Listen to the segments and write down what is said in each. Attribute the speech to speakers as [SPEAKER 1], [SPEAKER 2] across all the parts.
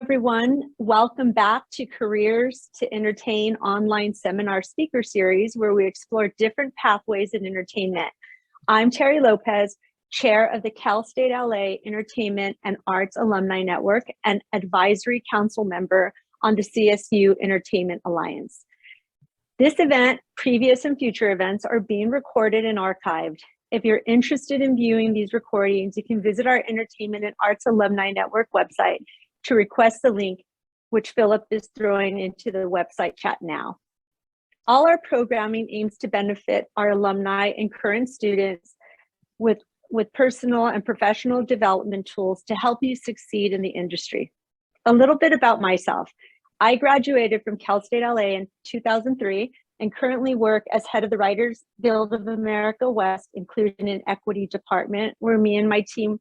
[SPEAKER 1] everyone. Welcome back to Careers to Entertain online seminar speaker series, where we explore different pathways in entertainment. I'm Terry Lopez, chair of the Cal State LA Entertainment and Arts Alumni Network and advisory council member on the CSU Entertainment Alliance. This event, previous and future events, are being recorded and archived. If you're interested in viewing these recordings, you can visit our Entertainment and Arts Alumni Network website to request the link, which Philip is throwing into the website chat now. All our programming aims to benefit our alumni and current students with personal and professional development tools to help you succeed in the industry. A little bit about myself. I graduated from Cal State LA in 2003 and currently work as head of the Writers Guild of America West Inclusion and Equity Department, where me and my team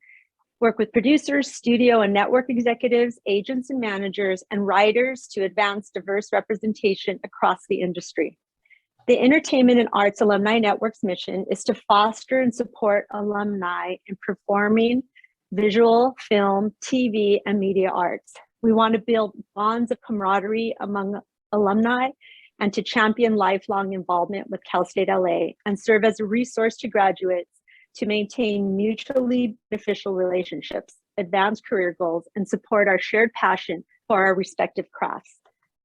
[SPEAKER 1] work with producers, studio and network executives, agents and managers, and writers to advance diverse representation across the industry. The Entertainment and Arts Alumni Network's mission is to foster and support alumni in performing, visual, film, TV, and media arts. We want to build bonds of camaraderie among alumni and to champion lifelong involvement with Cal State LA and serve as a resource to graduates to maintain mutually beneficial relationships, advance career goals, and support our shared passion for our respective crafts.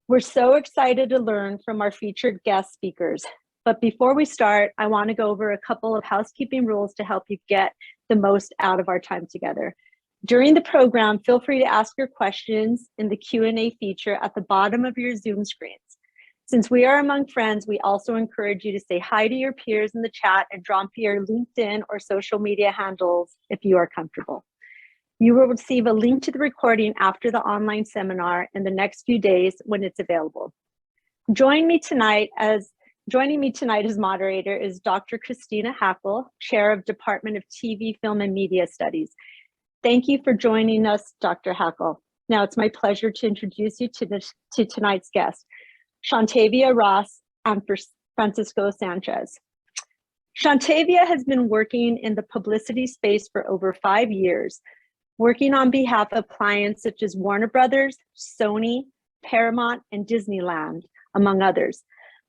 [SPEAKER 1] We're so excited to learn from our featured guest speakers. But before we start, I want to go over a couple of housekeeping rules to help you get the most out of our time together. During the program, feel free to ask your questions in the Q&A feature at the bottom of your Zoom screens. Since we are among friends, we also encourage you to say hi to your peers in the chat and drop your LinkedIn or social media handles if you are comfortable. You will receive a link to the recording after the online seminar in the next few days when it's available. Joining me tonight as moderator is Dr. Kristiina Hackel, Chair of Department of TV, Film, and Media Studies. Thank you for joining us, Dr. Hackel. Now it's my pleasure to introduce you to tonight's guest, Shawntavia Ross and Francisco Sanchez. Shawntavia has been working in the publicity space for over 5 years, working on behalf of clients such as Warner Brothers, Sony, Paramount, and Disneyland, among others.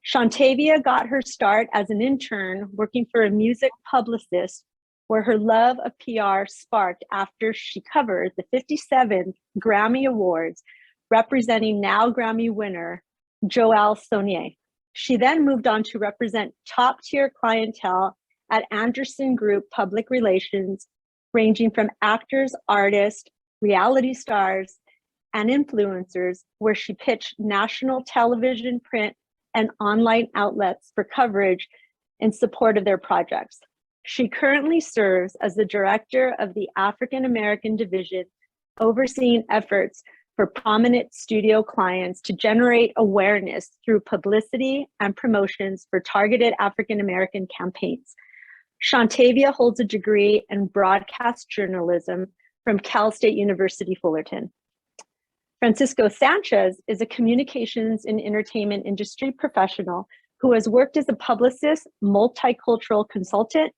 [SPEAKER 1] Shawntavia got her start as an intern working for a music publicist, where her love of PR sparked after she covered the 57th Grammy Awards, representing now Grammy winner Joel Sonier. She then moved on to represent top-tier clientele at Anderson Group Public Relations, ranging from actors, artists, reality stars, and influencers, where she pitched national television, print, and online outlets for coverage in support of their projects. She currently serves as the director of the African American division, overseeing efforts for prominent studio clients to generate awareness through publicity and promotions for targeted African American campaigns. Shawntavia holds a degree in broadcast journalism from Cal State University, Fullerton. Francisco Sanchez is a communications and entertainment industry professional who has worked as a publicist, multicultural consultant,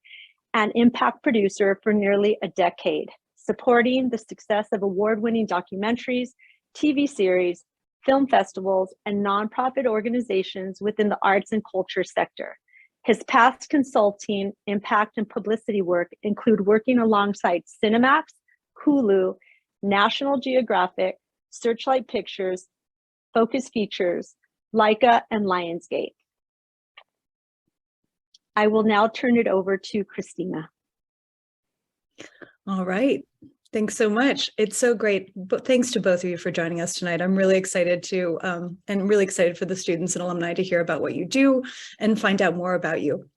[SPEAKER 1] and impact producer for nearly a decade, supporting the success of award-winning documentaries, TV series, film festivals, and nonprofit organizations within the arts and culture sector. His past consulting, impact, and publicity work include working alongside Cinemax, Hulu, National Geographic, Searchlight Pictures, Focus Features, Leica, and Lionsgate. I will now turn it over to Kristiina.
[SPEAKER 2] All right. Thanks so much. It's so great. But thanks to both of you for joining us tonight. I'm really excited to, and really excited for the students and alumni to hear about what you do and find out more about you.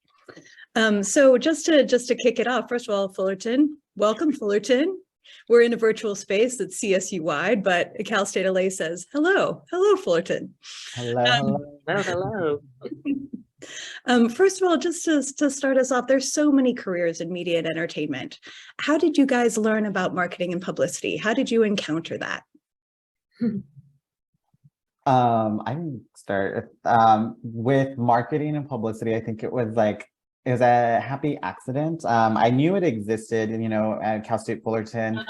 [SPEAKER 2] So just to kick it off, first of all, Fullerton, welcome Fullerton. We're in a virtual space that's CSU wide, but Cal State LA says, hello, hello Fullerton.
[SPEAKER 3] Hello, hello.
[SPEAKER 2] First of all, just to start us off, there's so many careers in media and entertainment. How did you guys learn about marketing and publicity? How did you encounter that?
[SPEAKER 3] I can start with marketing and publicity. I think it was a happy accident. I knew it existed, at Cal State Fullerton.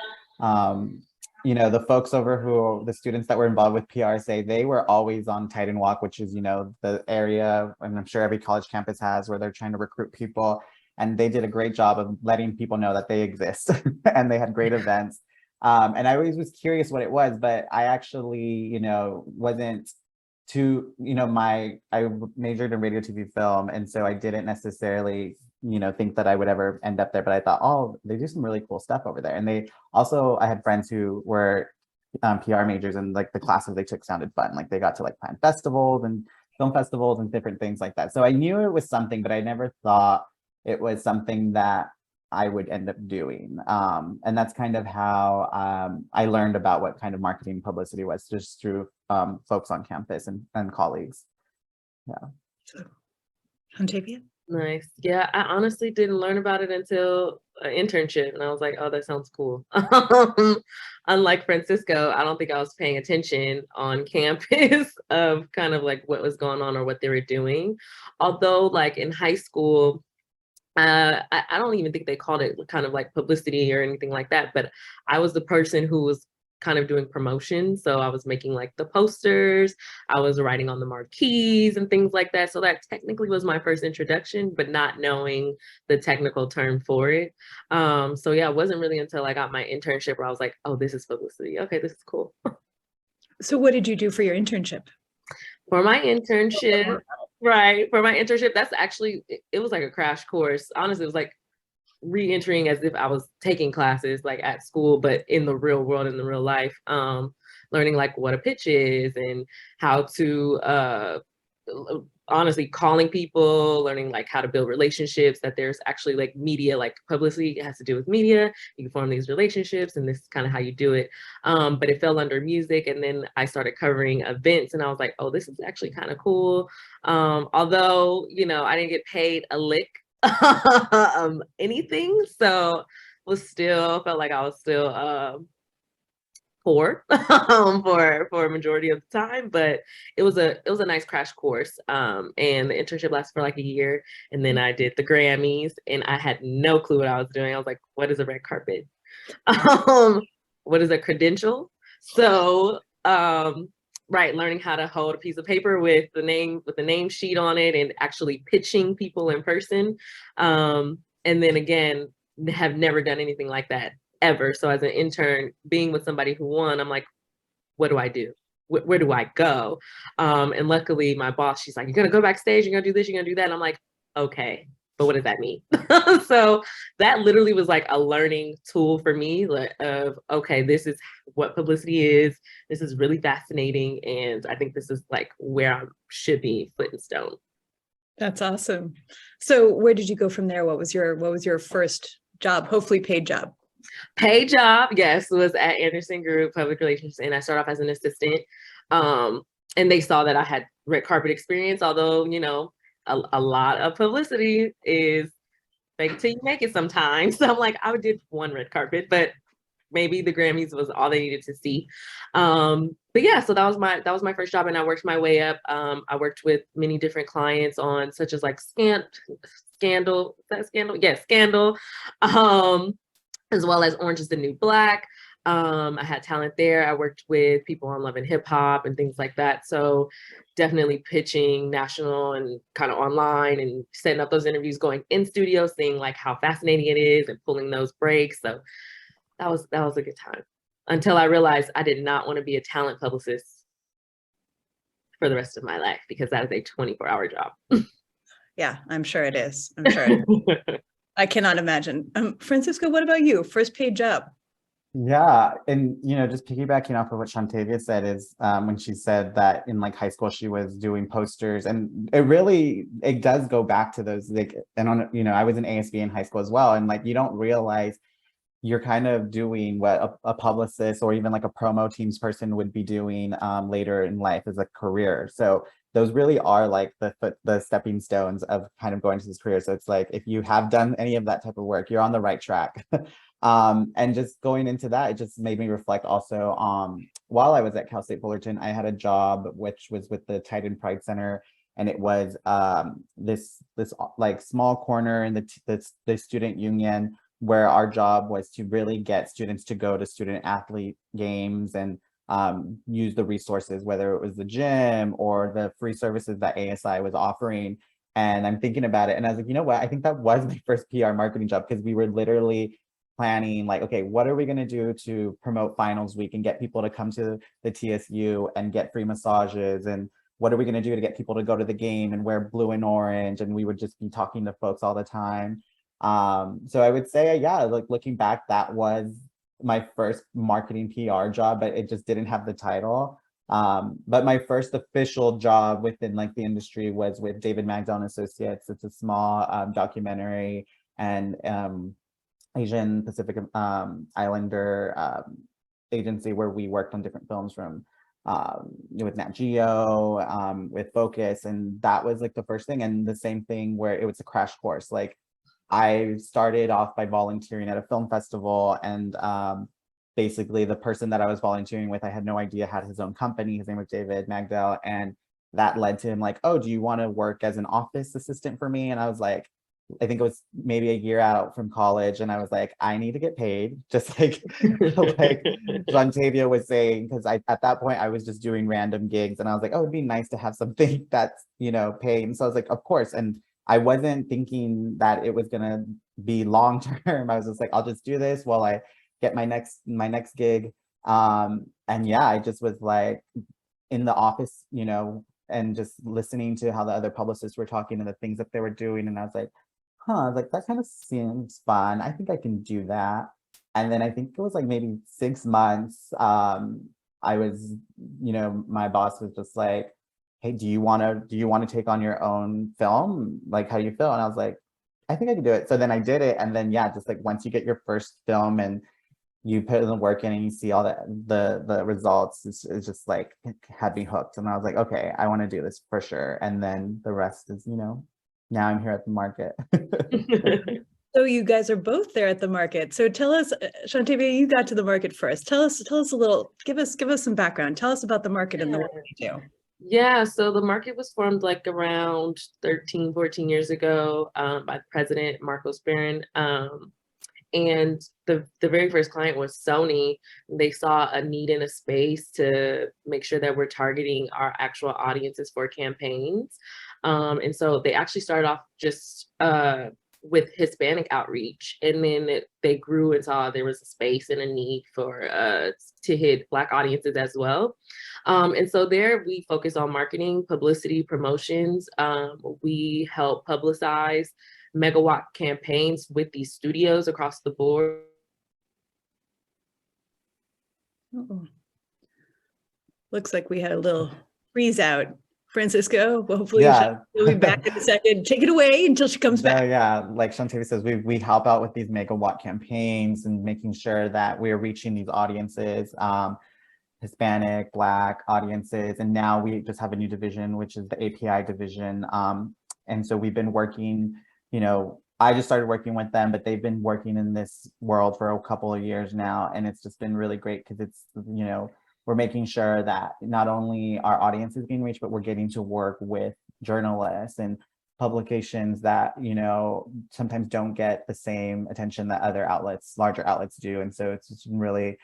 [SPEAKER 3] the folks the students that were involved with PR say they were always on Titan Walk, which is, the area, and I'm sure every college campus has, where they're trying to recruit people. And they did a great job of letting people know that they exist and they had great events. And I always was curious what it was, but I actually, wasn't too, I majored in radio, TV, film. And so I didn't necessarily, think that I would ever end up there, but I thought, oh, they do some really cool stuff over there. And I had friends who were PR majors, and like the classes they took sounded fun. Like they got to like plan festivals and film festivals and different things like that. So I knew it was something, but I never thought it was something that I would end up doing. And that's kind of how I learned about what kind of marketing publicity was, just through folks on campus and colleagues. Yeah.
[SPEAKER 2] So, Shawntavia?
[SPEAKER 4] Nice. Yeah, I honestly didn't learn about it until an internship, and I was like, oh, that sounds cool. Unlike Francisco, I don't think I was paying attention on campus of kind of like what was going on or what they were doing. Although like in high school, I don't even think they called it kind of like publicity or anything like that, but I was the person who was kind of doing promotion. So I was making like the posters, I was writing on the marquees and things like that. So that technically was my first introduction, but not knowing the technical term for it. So yeah, it wasn't really until I got my internship where I was like, oh, this is publicity. Okay, this is cool.
[SPEAKER 2] So what did you do for your internship?
[SPEAKER 4] For my internship, that's actually, it was like a crash course. Honestly, it was like re-entering as if I was taking classes like at school, but in the real world, in the real life, learning like what a pitch is and how to honestly calling people, learning like how to build relationships, that there's actually like media, like publicity has to do with media. You can form these relationships and this is kind of how you do it. But it fell under music, and then I started covering events, and I was like, oh, this is actually kind of cool. Although, I didn't get paid a lick anything, so felt like I was still poor for a majority of the time, but it was a nice crash course. And the internship lasted for like a year, and then I did the Grammys, and I had no clue what I was doing. I was like, what is a red carpet? What is a credential? So learning how to hold a piece of paper with the name sheet on it and actually pitching people in person. And then again, have never done anything like that ever. So as an intern, being with somebody who won, I'm like, what do I do? Where do I go? And luckily my boss, she's like, you're gonna go backstage, you're gonna do this, you're gonna do that. And I'm like, okay, but what does that mean? So that literally was like a learning tool for me, like, of, okay, this is what publicity is. This is really fascinating. And I think this is like where I should be, foot and stone.
[SPEAKER 2] That's awesome. So where did you go from there? What was your first job, hopefully paid job?
[SPEAKER 4] Paid job, yes, was at Anderson Group Public Relations, and I started off as an assistant. And they saw that I had red carpet experience, although, a lot of publicity is fake it till you make it sometimes. So I'm like, I did one red carpet, but maybe the Grammys was all they needed to see. But yeah, so that was my first job, and I worked my way up. I worked with many different clients on such as like Scandal, as well as Orange is the New Black. I had talent there. I worked with people on Love and Hip Hop and things like that. So definitely pitching national and kind of online and setting up those interviews, going in studio, seeing like how fascinating it is and pulling those breaks. So that was a good time, until I realized I did not want to be a talent publicist for the rest of my life, because that is a 24-hour job.
[SPEAKER 2] Yeah, I'm sure it is. I'm sure. I cannot imagine. Francisco, what about you? First paid job?
[SPEAKER 3] Yeah, and just piggybacking off of what Shawntavia said is when she said that in like high school she was doing posters, and it does go back to those, like, and on I was in ASB in high school as well, and like you don't realize you're kind of doing what a publicist or even like a promo teams person would be doing later in life as a career. So those really are like the stepping stones of kind of going to this career. So it's like, if you have done any of that type of work, you're on the right track. And just going into that, it just made me reflect also, while I was at Cal State Fullerton, I had a job which was with the Titan Pride Center, and it was this like small corner in the student union where our job was to really get students to go to student athlete games and use the resources, whether it was the gym or the free services that ASI was offering. And I'm thinking about it and I was like, you know what, I think that was my first PR marketing job, because we were literally planning like, okay, what are we going to do to promote finals week and get people to come to the TSU and get free massages, and what are we going to do to get people to go to the game and wear blue and orange? And we would just be talking to folks all the time. So I would say, yeah, like looking back, that was my first marketing PR job, but it just didn't have the title. But my first official job within like the industry was with David Magdal and Associates. It's a small documentary and Asian Pacific Islander agency where we worked on different films from with Nat Geo, with Focus, and that was like the first thing. And the same thing where it was a crash course. Like I started off by volunteering at a film festival, and basically the person that I was volunteering with, I had no idea, had his own company. His name was David Magdal, and that led to him like, oh, do you want to work as an office assistant for me? And I was like, I think it was maybe a year out from college, and I was like, I need to get paid, just like like Shawntavia was saying, because at that point I was just doing random gigs, and I was like, oh, it'd be nice to have something that's, you know, paid. And so I was like, of course. And I wasn't thinking that it was gonna be long term. I was just like, I'll just do this while I get my next gig. And yeah, I just was like in the office, you know, and just listening to how the other publicists were talking and the things that they were doing, and I was like, huh, like that kind of seems fun. I think I can do that. And then I think it was like maybe 6 months. I was, you know, my boss was just like, hey, do you want to take on your own film? Like, how do you feel? And I was like, I think I can do it. So then I did it. And then, yeah, just like once you get your first film and you put the work in and you see all the results, it's just like, it had me hooked. And I was like, okay, I want to do this for sure. And then the rest is, you know, now I'm here at the market.
[SPEAKER 2] So you guys are both there at the market. So tell us, Shawntavia, you got to the market first. Tell us a little, give us some background. Tell us about the market and the work you do.
[SPEAKER 4] Yeah, so the market was formed like around 13, 14 years ago by President Marcos Barron. And the very first client was Sony. They saw a need in a space to make sure that we're targeting our actual audiences for campaigns. And so they actually started off just with Hispanic outreach, and then they grew and saw there was a space and a need for to hit Black audiences as well. And so there we focus on marketing, publicity, promotions. We help publicize megawatt campaigns with these studios across the board.
[SPEAKER 2] Uh-oh. Looks like we had a little freeze out. Francisco, well, hopefully
[SPEAKER 3] Yeah.
[SPEAKER 2] she'll be back in a second. Take it away until she comes back.
[SPEAKER 3] Yeah, like Shawntavia says, we help out with these megawatt campaigns and making sure that we're reaching these audiences, Hispanic, Black audiences. And now we just have a new division, which is the API division. And so we've been working, you know, I just started working with them, but they've been working in this world for a couple of years now. And it's just been really great because it's, you know, we're making sure that not only our audience is being reached, but we're getting to work with journalists and publications that, you know, sometimes don't get the same attention that other outlets, larger outlets do. And so it's just been really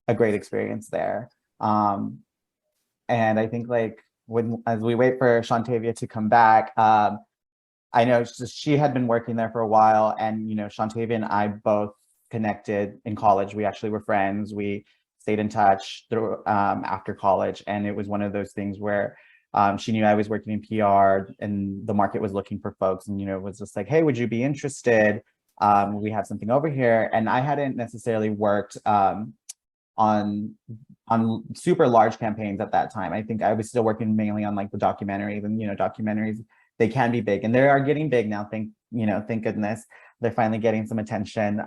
[SPEAKER 3] a great experience there. And I think like as we wait for Shawntavia to come back, I know she had been working there for a while, and, you know, Shawntavia and I both connected in college. We actually were friends. We stayed in touch through after college, and it was one of those things where she knew I was working in PR and the market was looking for folks, and, you know, was just like, hey, would you be interested? We have something over here. And I hadn't necessarily worked on super large campaigns at that time. I think I was still working mainly on like the documentaries, and, you know, documentaries, they can be big, and they are getting big now. Thank goodness they're finally getting some attention.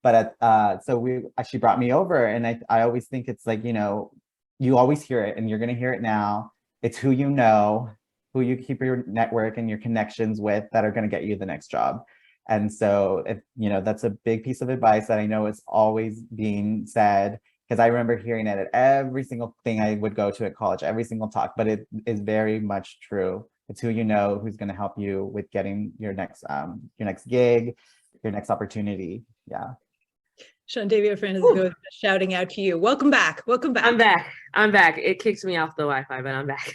[SPEAKER 3] But so she brought me over, and I always think it's like, you know, you always hear it, and you're going to hear it now. It's who you know, who you keep your network and your connections with that are going to get you the next job. And so, you know, that's a big piece of advice that I know is always being said, because I remember hearing it at every single thing I would go to at college, every single talk, but it is very much true. It's who you know, who's going to help you with getting your next gig. your next opportunity. Yeah.
[SPEAKER 2] Shawntavia Francisco shouting out to you. Welcome back. Welcome back.
[SPEAKER 4] I'm back. It kicks me off the Wi-Fi, but I'm back.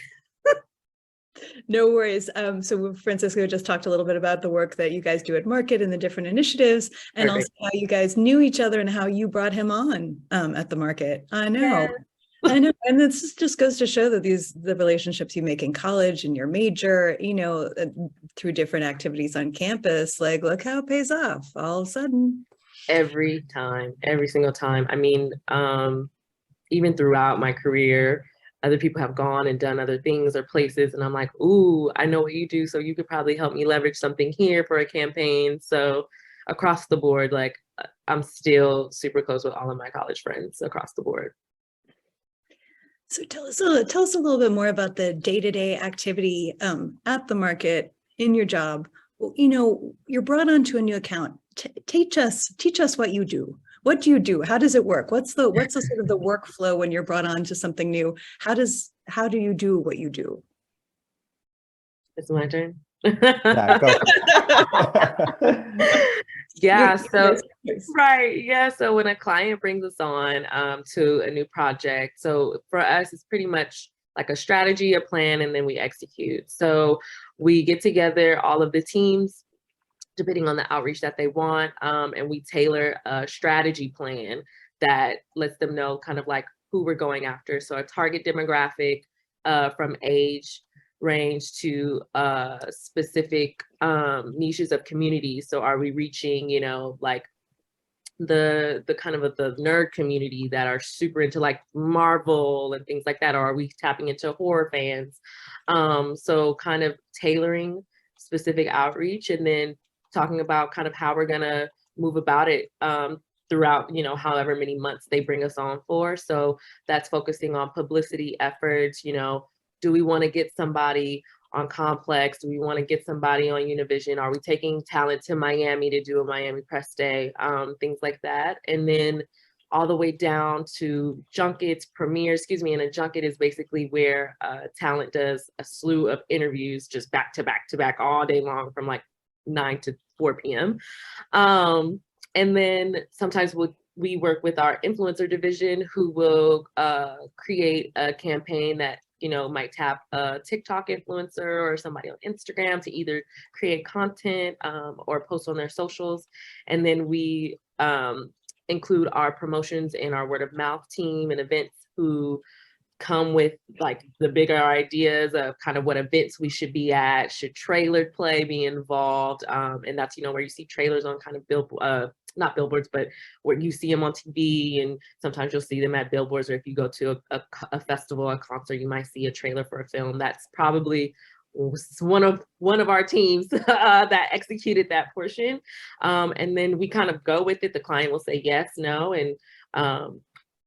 [SPEAKER 2] No worries. So Francisco just talked a little bit about the work that you guys do at Market and the different initiatives, and
[SPEAKER 4] Perfect.
[SPEAKER 2] also how you guys knew each other and how you brought him on at the Market. I know.
[SPEAKER 4] Yeah.
[SPEAKER 2] I know. And this just goes to show that the relationships you make in college and your major, through different activities on campus, like, look how it pays off all of a sudden.
[SPEAKER 4] Every time, every single time. I mean, even throughout my career, other people have gone and done other things or places, and I'm like, ooh, I know what you do, so you could probably help me leverage something here for a campaign. So across the board, like, I'm still super close with all of my college friends across the board.
[SPEAKER 2] So tell us a little bit more about the day-to-day activity at the Market in your job. You're brought onto a new account. Teach us what you do. What do you do? How does it work? What's the sort of the workflow when you're brought on to something new? How do you do what you do?
[SPEAKER 4] It's my turn.
[SPEAKER 3] Yeah, go for it.
[SPEAKER 4] Yeah, so right. Yeah, so when a client brings us on to a new project, so for us, it's pretty much like a strategy, a plan, and then we execute. So we get together all of the teams, depending on the outreach that they want, and we tailor a strategy plan that lets them know kind of like who we're going after. So a target demographic from age range to specific niches of communities. So are we reaching, like the kind of the nerd community that are super into like Marvel and things like that, or are we tapping into horror fans? So kind of tailoring specific outreach, and then talking about kind of how we're gonna move about it throughout, however many months they bring us on for. So that's focusing on publicity efforts. Do we want to get somebody on Complex? Do we want to get somebody on Univision? Are we taking talent to Miami to do a Miami press day? Things like that. And then all the way down to junkets, premieres, and a junket is basically where talent does a slew of interviews just back to back to back all day long from like 9 to 4 p.m. And then sometimes we work with our influencer division, who will create a campaign that might tap a TikTok influencer or somebody on Instagram to either create content or post on their socials. And then we include our promotions and our word of mouth team and events, who come with like the bigger ideas of kind of what events we should be at. Should trailer play be involved? And that's, where you see trailers on kind of not billboards, but where you see them on TV, and sometimes you'll see them at billboards, or if you go to a festival, a concert, you might see a trailer for a film. That's probably one of our teams that executed that portion. And then we kind of go with it. The client will say yes, no, and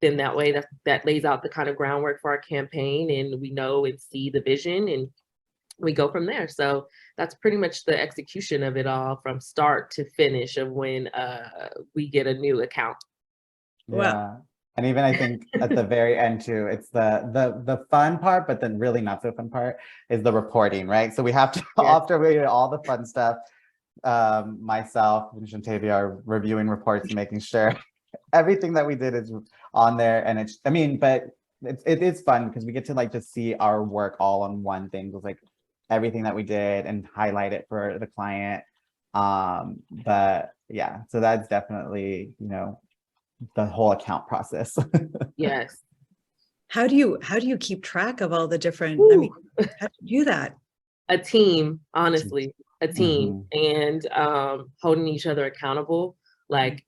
[SPEAKER 4] then that way that lays out the kind of groundwork for our campaign, and we know and see the vision, and we go from there. So that's pretty much the execution of it all from start to finish of when we get a new account.
[SPEAKER 3] Yeah.
[SPEAKER 2] Wow.
[SPEAKER 3] And even I think at the very end too, it's the fun part, but then really not so fun part is the reporting, right? So we have to, after we do all the fun stuff, myself and Shawntavia are reviewing reports and making sure everything that we did is on there. And it is fun because we get to like just see our work all on one thing. It's like everything that we did and highlight it for the client. But yeah, so that's definitely, the whole account process.
[SPEAKER 4] Yes.
[SPEAKER 2] How do you keep track of all the different, how do you do that?
[SPEAKER 4] A team, honestly, a team, and holding each other accountable. Like,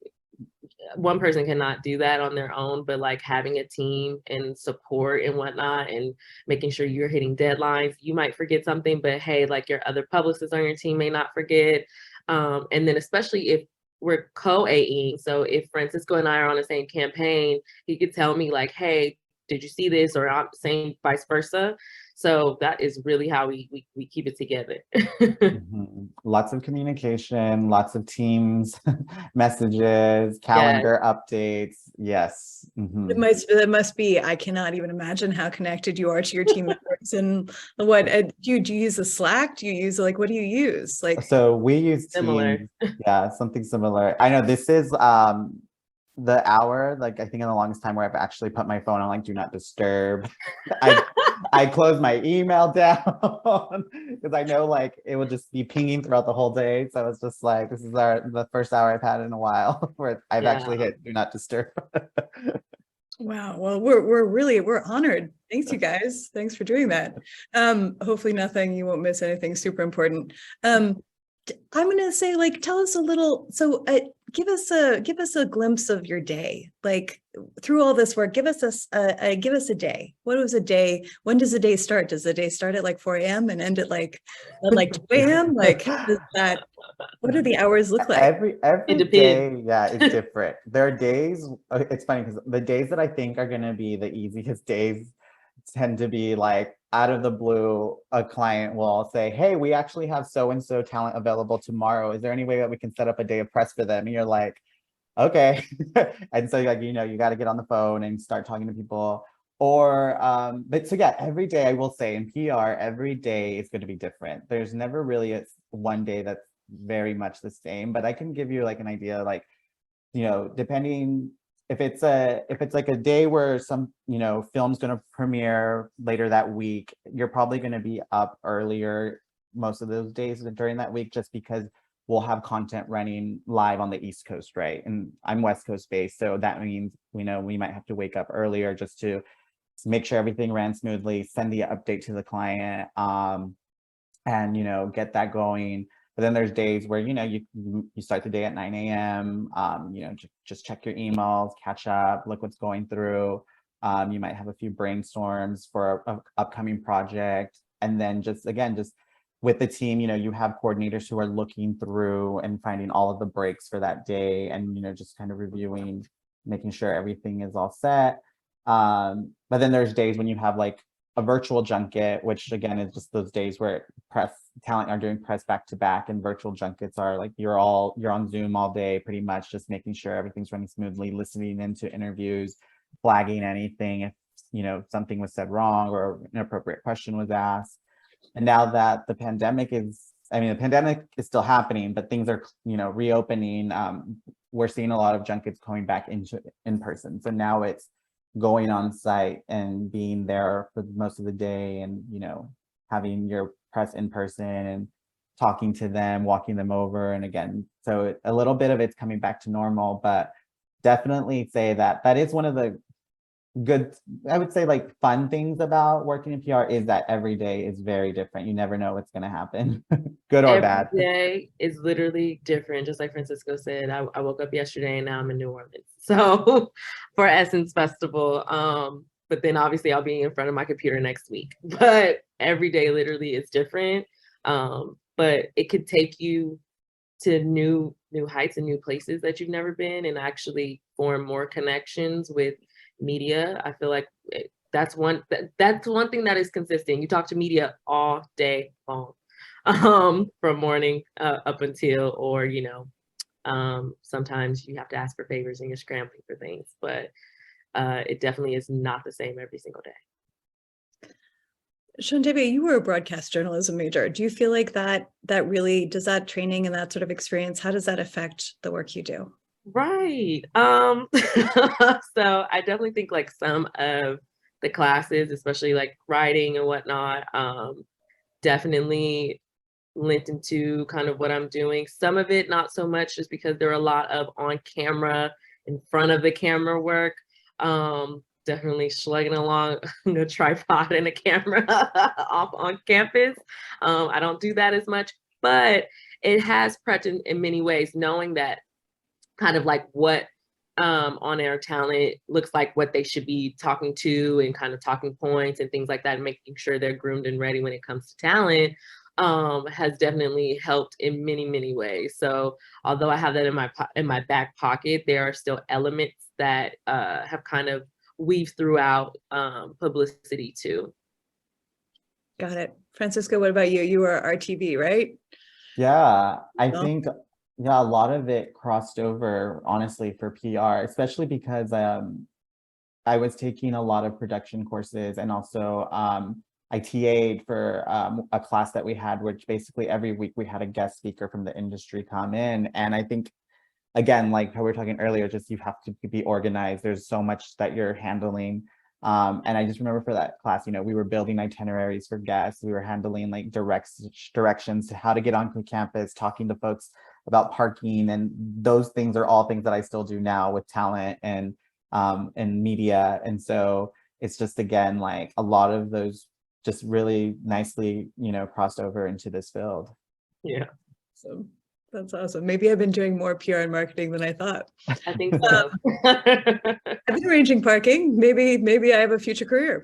[SPEAKER 4] one person cannot do that on their own, but like having a team and support and whatnot, and making sure you're hitting deadlines. You might forget something, but hey, like your other publicists on your team may not forget. And then especially if we're co-AEing. So if Francisco and I are on the same campaign, he could tell me like, hey, did you see this? Or I'm saying vice versa. So that is really how we keep it together.
[SPEAKER 3] Lots of communication, lots of Teams messages, calendar updates. Yes.
[SPEAKER 2] It must be. I cannot even imagine how connected you are to your team members. And what do you use a Slack? Do you use what do you use?
[SPEAKER 3] So we use
[SPEAKER 4] Similar.
[SPEAKER 3] Teams. Yeah, something similar. I know this is the hour, I think in the longest time where I've actually put my phone on do not disturb. I close my email down because I know it will just be pinging throughout the whole day. So it's just this is the first hour I've had in a while where I've actually hit do not disturb.
[SPEAKER 2] Wow. Well, we're honored. Thanks, you guys. Thanks for doing that. Hopefully you won't miss anything super important. I'm going to say, tell us a little, so give us a glimpse of your day, through all this work, give us a day. What was a day? When does the day start? Does the day start at 4 a.m. and end at 2 a.m.? What do the hours look like?
[SPEAKER 3] Every day, yeah, it's different. There are days, it's funny because the days that I think are going to be the easiest days tend to be out of the blue, a client will say, hey, we actually have so-and-so talent available tomorrow. Is there any way that we can set up a day of press for them? And you're like, okay. And so you got to get on the phone and start talking to people. Or, but so yeah, every day I will say in PR, every day is going to be different. There's never really one day that's very much the same, but I can give you an idea, depending if it's a day where some film's going to premiere later that week, you're probably going to be up earlier most of those days during that week, just because we'll have content running live on the East Coast, right? And I'm West Coast based, so that means we might have to wake up earlier just to make sure everything ran smoothly, send the update to the client, and get that going. But then there's days where you start the day at 9 a.m. Just check your emails, catch up, look what's going through. You might have a few brainstorms for an upcoming project, and then just with the team, you have coordinators who are looking through and finding all of the breaks for that day, and just kind of reviewing, making sure everything is all set. But then there's days when you have a virtual junket, which again is just those days where press talent are doing press back to back, and virtual junkets are you're on Zoom all day, pretty much just making sure everything's running smoothly, listening into interviews, flagging anything if something was said wrong or an inappropriate question was asked. And now that the pandemic is still happening, but things are reopening, we're seeing a lot of junkets going back into in person. So now it's going on site and being there for most of the day, and having your press in person and talking to them, walking them over. And again, so a little bit of it's coming back to normal, but definitely say that is one of the good, I would say fun things about working in PR is that every day is very different. You never know what's going to happen, good or bad.
[SPEAKER 4] Every day is literally different. Just like Francisco said, I woke up yesterday and now I'm in New Orleans. So for Essence Festival, but then obviously I'll be in front of my computer next week. But every day literally is different. But it could take you to new heights and new places that you've never been, and actually form more connections with media. I feel like that's one thing that is consistent. You talk to media all day long, from morning up until, or sometimes you have to ask for favors and you're scrambling for things, but it definitely is not the same every single day.
[SPEAKER 2] Shawntavia, you were a broadcast journalism major. Do you feel like that really, does that training and that sort of experience, how does that affect the work you do?
[SPEAKER 4] Right. So I definitely think some of the classes, especially writing and whatnot, definitely lent into kind of what I'm doing. Some of it not so much, just because there are a lot of on camera, in front of the camera work. Definitely slugging along a tripod and a camera off on campus. I don't do that as much, but it has prepped in many ways, knowing that kind of what on-air talent looks like, what they should be talking to, and kind of talking points and things like that, and making sure they're groomed and ready when it comes to talent, has definitely helped in many ways. So although I have that in my back pocket, there are still elements that have kind of weaved throughout publicity too.
[SPEAKER 2] Got it. Francisco, what about you? You were RTV, right?
[SPEAKER 3] Yeah, I
[SPEAKER 2] Well,
[SPEAKER 3] think, yeah, a lot of it crossed over, honestly, for PR, especially because I was taking a lot of production courses, and also I TA'd for a class that we had, which basically every week we had a guest speaker from the industry come in. And I think, again, like how we were talking earlier, just you have to be organized. There's so much that you're handling. And I just remember for that class, you know, we were building itineraries for guests. We were handling like directions to how to get onto campus, talking to folks about parking. And those things are all things that I still do now with talent and media. And so it's just, again, like a lot of those just really nicely, you know, crossed over into this field.
[SPEAKER 4] Yeah,
[SPEAKER 2] so that's awesome. Maybe I've been doing more PR and marketing than I thought.
[SPEAKER 4] I think so.
[SPEAKER 2] I've been arranging parking. Maybe I have a future career.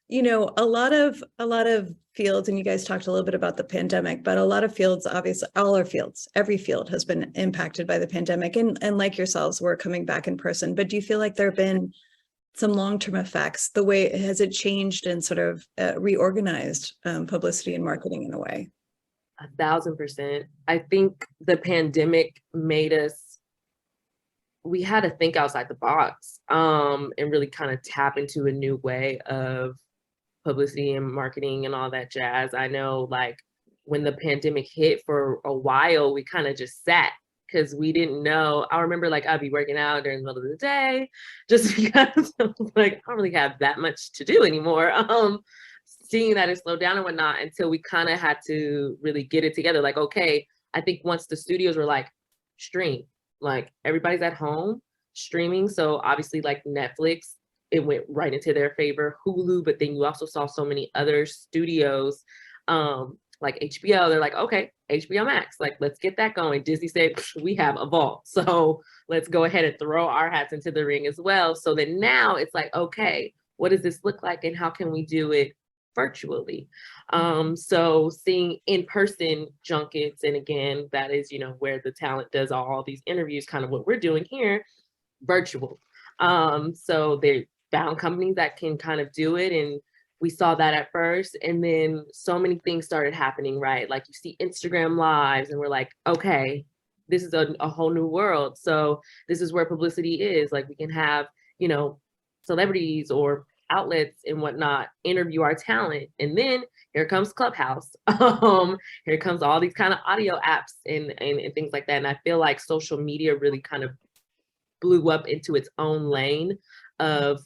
[SPEAKER 2] You know, a lot of fields, and you guys talked a little bit about the pandemic, but a lot of fields, obviously, all our fields, every field has been impacted by the pandemic, and like yourselves, we're coming back in person. But do you feel like there have been some long-term effects? The way has it changed and sort of reorganized publicity and marketing in a way?
[SPEAKER 4] 1,000%. I think the pandemic made us, we had to think outside the box and really kind of tap into a new way of publicity and marketing and all that jazz. I know, like, when the pandemic hit, for a while, we kind of just sat because we didn't know. I remember, like, I'd be working out during the middle of the day just because like, I don't really have that much to do anymore. Seeing that it slowed down and whatnot, until we kind of had to really get it together. Like, okay, I think once the studios were like, stream, like everybody's at home streaming. So obviously, like Netflix, it went right into their favor, Hulu, but then you also saw so many other studios, like HBO, they're like, okay, HBO Max, like, let's get that going. Disney said, we have a vault, so let's go ahead and throw our hats into the ring as well. So then now it's like, okay, what does this look like and how can we do it virtually? So seeing in-person junkets, and again, that is, you know, where the talent does all these interviews, kind of what we're doing here, virtual. So they found companies that can kind of do it, and we saw that at first, and then so many things started happening, right? Like, you see Instagram lives, and we're like, okay, this is a whole new world. So this is where publicity is. Like, we can have, you know, celebrities or outlets and whatnot interview our talent, and then here comes Clubhouse. Here comes all these kind of audio apps and things like that. And I feel like social media really kind of blew up into its own lane of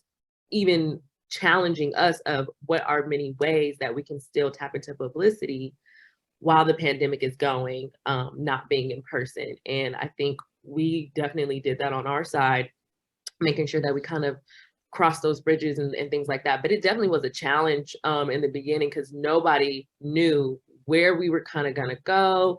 [SPEAKER 4] even challenging us of what are many ways that we can still tap into publicity while the pandemic is going, not being in person. And I think we definitely did that on our side, making sure that we kind of cross those bridges and things like that. But it definitely was a challenge in the beginning, because nobody knew where we were kind of gonna go.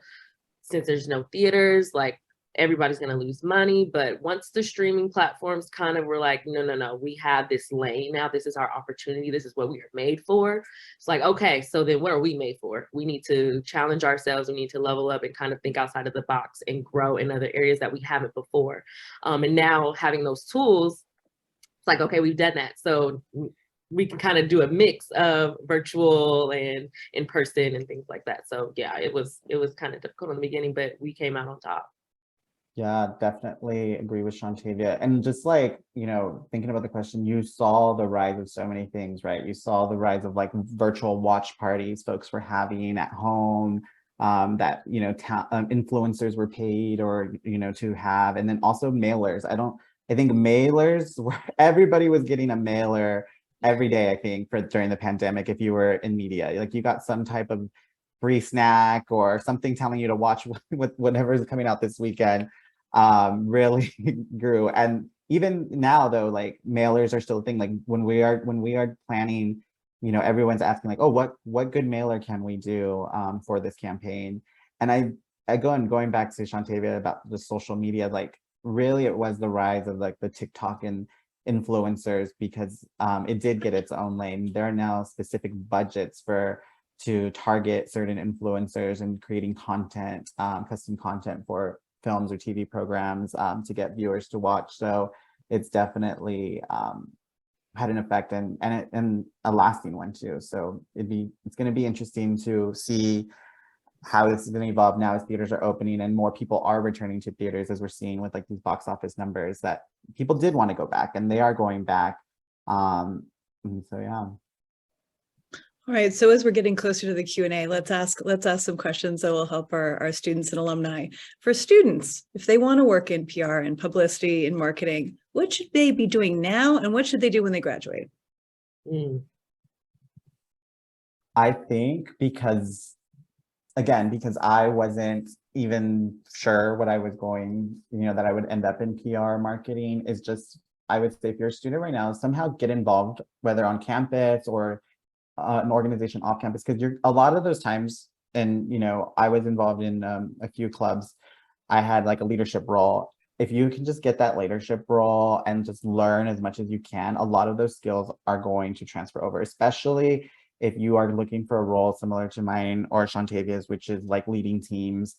[SPEAKER 4] Since there's no theaters, like, everybody's going to lose money. But once the streaming platforms kind of were like, no, we have this lane now, this is our opportunity, this is what we are made for. It's like, okay, so then what are we made for? We need to challenge ourselves, we need to level up and kind of think outside of the box and grow in other areas that we haven't before. And now having those tools, it's like, okay, we've done that, so we can kind of do a mix of virtual and in person and things like that. So yeah, it was kind of difficult in the beginning, but we came out on top.
[SPEAKER 3] Yeah, definitely agree with Shawntavia. And just like, you know, thinking about the question, you saw the rise of so many things, right? You saw the rise of like virtual watch parties folks were having at home, that, you know, influencers were paid or, you know, to have, and then also mailers. I think mailers were, everybody was getting a mailer every day, I think, during the pandemic. If you were in media, like, you got some type of free snack or something telling you to watch whatever is coming out this weekend. Really grew. And even now, though, like, mailers are still a thing. Like, when we are planning, you know, everyone's asking like, oh, what good mailer can we do for this campaign? And going back to Shawntavia about the social media, like, really it was the rise of like the TikTok and influencers, because it did get its own lane. There are now specific budgets to target certain influencers and creating content, custom content for films or TV programs to get viewers to watch. So it's definitely had an effect and a lasting one too. So it's going to be interesting to see how this is going to evolve now as theaters are opening and more people are returning to theaters, as we're seeing with like these box office numbers that people did want to go back and they are going back. And so yeah.
[SPEAKER 2] All right, so as we're getting closer to the Q&A, let's ask some questions that will help our students and alumni. For students, if they want to work in PR and publicity and marketing, what should they be doing now and what should they do when they graduate?
[SPEAKER 3] I think because I wasn't even sure what I was going, that I would end up in PR marketing, is just, I would say if you're a student right now, somehow get involved, whether on campus or an organization off campus, because a lot of those times, and I was involved in a few clubs, I had like a leadership role. If you can just get that leadership role and just learn as much as you can, a lot of those skills are going to transfer over, especially if you are looking for a role similar to mine or Shawntavia's, which is like leading teams,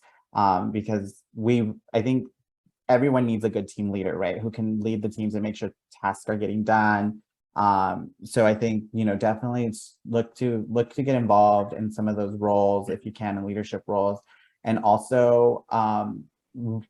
[SPEAKER 3] because I think everyone needs a good team leader, right? Who can lead the teams and make sure tasks are getting done. So I think, definitely look to get involved in some of those roles if you can, in leadership roles, and also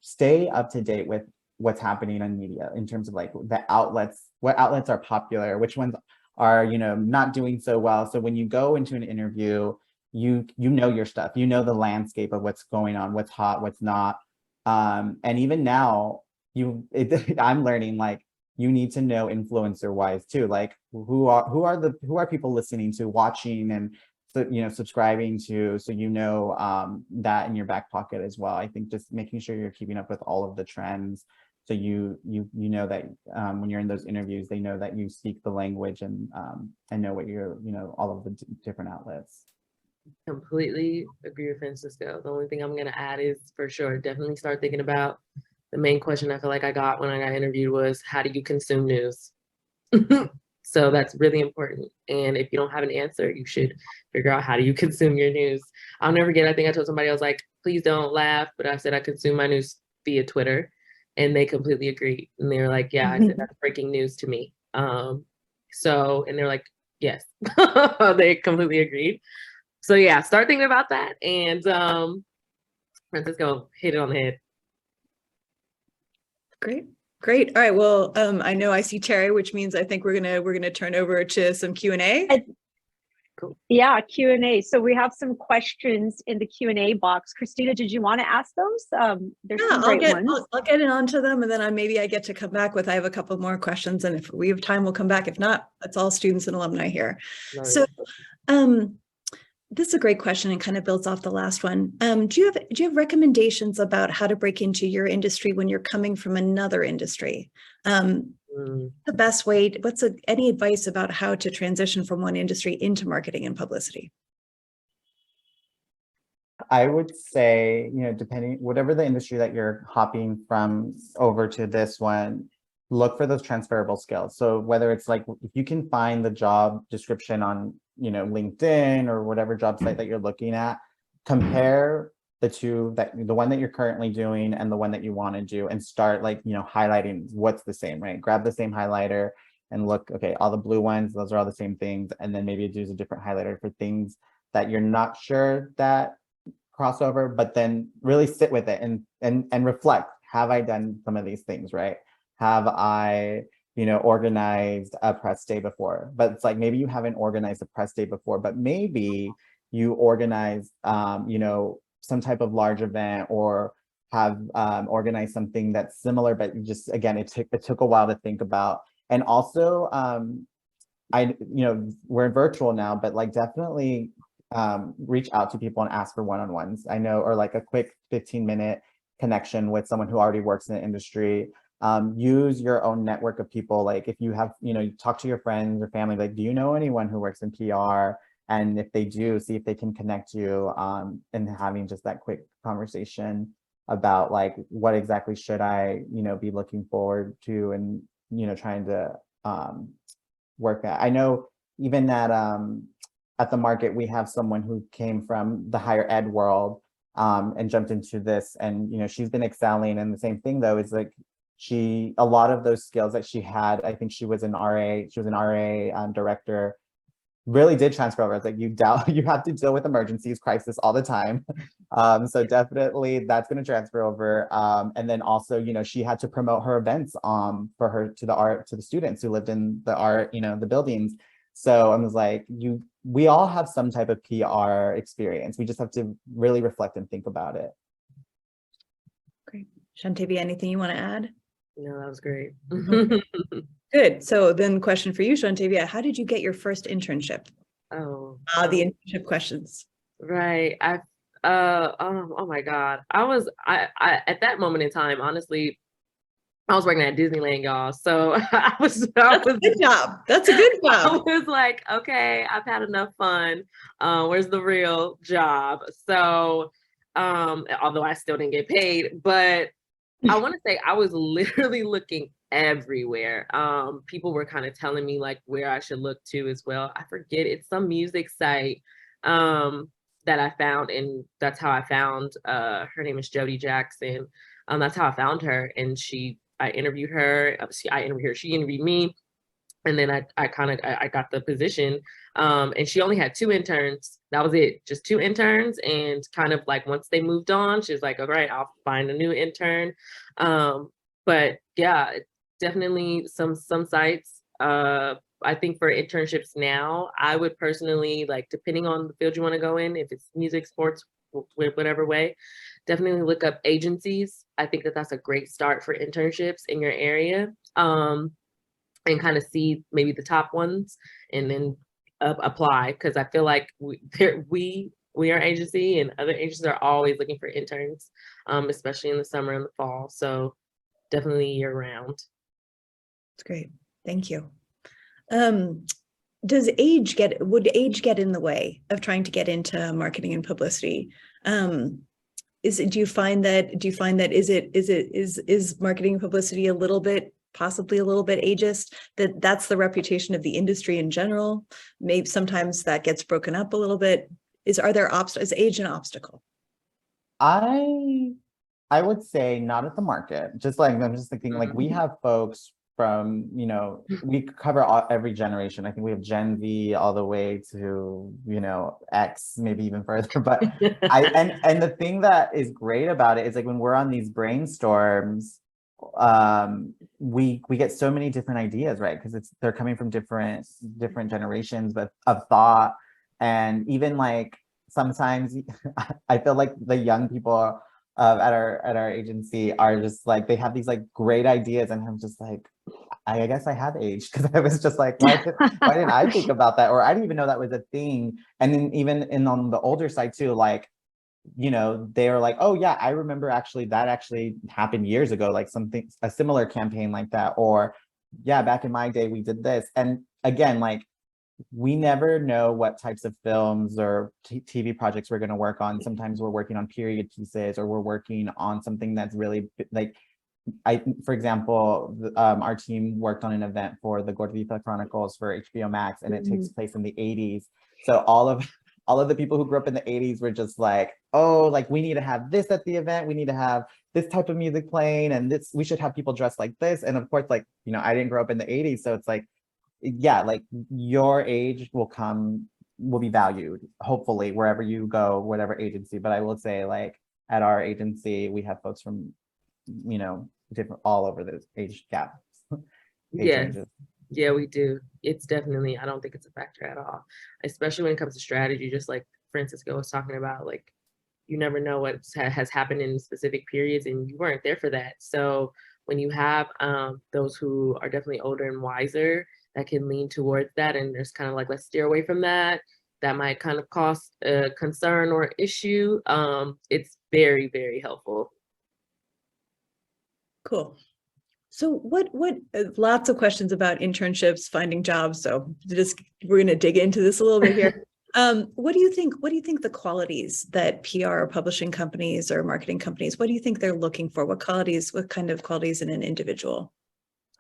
[SPEAKER 3] stay up to date with what's happening in media in terms of like the outlets, what outlets are popular, which ones are, not doing so well. So when you go into an interview, you know your stuff, the landscape of what's going on, what's hot, what's not. And even now I'm learning, like, you need to know influencer wise too, like who are people listening to, watching, and so subscribing to, so that in your back pocket as well. I think just making sure you're keeping up with all of the trends, so you know that when you're in those interviews, they know that you speak the language and know what you're, all of the different outlets.
[SPEAKER 4] Completely agree with Francisco. The only thing I'm going to add is, for sure, definitely start thinking about the main question I feel like I got when I got interviewed was, how do you consume news? So that's really important. And if you don't have an answer, you should figure out, how do you consume your news? I'll never forget, I think I told somebody, I was like, please don't laugh, but I said I consume my news via Twitter. And they completely agreed. And they were like, yeah, I said that's breaking news to me. And they're like, yes, they completely agreed. So yeah, start thinking about that. And Francisco hit it on the head.
[SPEAKER 2] Great. All right. Well, I know I see Terry, which means I think we're gonna turn over to some Q&A.
[SPEAKER 1] Cool. Yeah, Q&A. So we have some questions in the Q&A box. Kristiina, did you want to ask those? There's some great ones.
[SPEAKER 2] I'll get it onto them, and then maybe I get to come back with, I have a couple more questions, and if we have time, we'll come back. If not, it's all students and alumni here. Nice. So, this is a great question and kind of builds off the last one. Do you have recommendations about how to break into your industry when you're coming from another industry? The best way, any advice about how to transition from one industry into marketing and publicity?
[SPEAKER 3] I would say, depending, whatever the industry that you're hopping from over to this one, look for those transferable skills. So whether it's like, if you can find the job description on, LinkedIn or whatever job site that you're looking at, compare the two, the one that you're currently doing and the one that you want to do, and start highlighting what's the same, right? Grab the same highlighter and look, okay, all the blue ones, those are all the same things. And then maybe use a different highlighter for things that you're not sure that crossover, but then really sit with it and reflect. Have I done some of these things, right? Have I organized a press day before? But it's like, maybe you haven't organized a press day before, but maybe you organized some type of large event, or have organized something that's similar, but you just, again, it took a while to think about. And also, we're virtual now, but like, definitely reach out to people and ask for one-on-ones. I know, or like a quick 15-minute connection with someone who already works in the industry. Use your own network of people. Like, if you have, talk to your friends or family, like, do you know anyone who works in PR? And if they do, see if they can connect you, and having just that quick conversation about like, what exactly should I, be looking forward to, and, trying to work at. I know even that at the market, we have someone who came from the higher ed world and jumped into this, and she's been excelling. And the same thing though is like, a lot of those skills that she had, I think she was an RA director, really did transfer over. It's like you have to deal with emergencies, crisis all the time. So definitely that's going to transfer over. And then also, you know, she had to promote her events for her to the students who lived in the art, you know, the buildings. So I was like, we all have some type of PR experience. We just have to really reflect and think about it.
[SPEAKER 2] Great. Shawntavia, anything you want to add?
[SPEAKER 4] No, that was great.
[SPEAKER 2] Good. So then question for you, Shawntavia, how did you get your first internship?
[SPEAKER 4] Oh,
[SPEAKER 2] The internship questions.
[SPEAKER 4] right. Oh my God. I at that moment in time, honestly, I was working at Disneyland, y'all. So That's a
[SPEAKER 2] good job. That's a good job.
[SPEAKER 4] I was like, okay, I've had enough fun. Where's the real job? So, although I still didn't get paid, but I want to say I was literally looking everywhere. People were kind of telling me like where I should look to as well. I forget, it's some music site that I found, and that's how I found her name is Jody Jackson. That's how I found her, and I interviewed her. She interviewed me, and then I got the position. And she only had 2 interns. That was it, just 2 interns. And kind of like once they moved on, she's like, all right, I'll find a new intern. But yeah, definitely some sites. I think for internships now, I would personally, like, depending on the field you want to go in, if it's music, sports, whatever way, definitely look up agencies. I think that that's a great start for internships in your area. And kind of see maybe the top ones and then apply, because I feel like we are agency, and other agencies are always looking for interns, especially in the summer and the fall. So definitely year round.
[SPEAKER 2] That's great. Thank you. Would age get in the way of trying to get into marketing and publicity? Do you find that is marketing and publicity possibly a little bit ageist, that's the reputation of the industry in general? Maybe sometimes that gets broken up a little bit. Is age an obstacle?
[SPEAKER 3] I would say not at the market. Just like, I'm just thinking, like, we have folks from, you know, we cover every generation. I think we have Gen Z all the way to, you know, X, maybe even further. But and the thing that is great about it is, like, when we're on these brainstorms, we get so many different ideas, right? Because they're coming from different generations of thought. And even like sometimes I feel like the young people at our agency are just like, they have these like great ideas, and I'm just like, I guess I have aged, because I was just like, why didn't I think about that? Or I didn't even know that was a thing. And then even on the older side too, like, you know, they're like, oh yeah, I remember that actually happened years ago, like a similar campaign like that. Or yeah, back in my day we did this. And again, like, we never know what types of films or TV projects we're going to work on. Sometimes we're working on period pieces, or we're working on something that's really like, for example, our team worked on an event for the Gordita Chronicles for HBO Max, and it takes place in the 80s. So all of the people who grew up in the 80s were just like, oh, like, we need to have this at the event. We need to have this type of music playing, and we should have people dressed like this. And of course, like, you know, I didn't grow up in the 80s. So it's like, yeah, like, your age will be valued, hopefully, wherever you go, whatever agency. But I will say, like, at our agency, we have folks from, you know, all over the age gap.
[SPEAKER 4] Yes. Yeah, we do. It's definitely, I don't think it's a factor at all, especially when it comes to strategy. Just like Francisco was talking about, like, you never know what has happened in specific periods, and you weren't there for that. So when you have those who are definitely older and wiser that can lean towards that, and there's kind of like, let's steer away from that might kind of cause a concern or issue, it's very, very helpful.
[SPEAKER 2] Cool. So what lots of questions about internships, finding jobs. So we're going to dig into this a little bit here. What do you think the qualities that PR or publishing companies or marketing companies, what do you think they're looking for? What kind of qualities in an individual?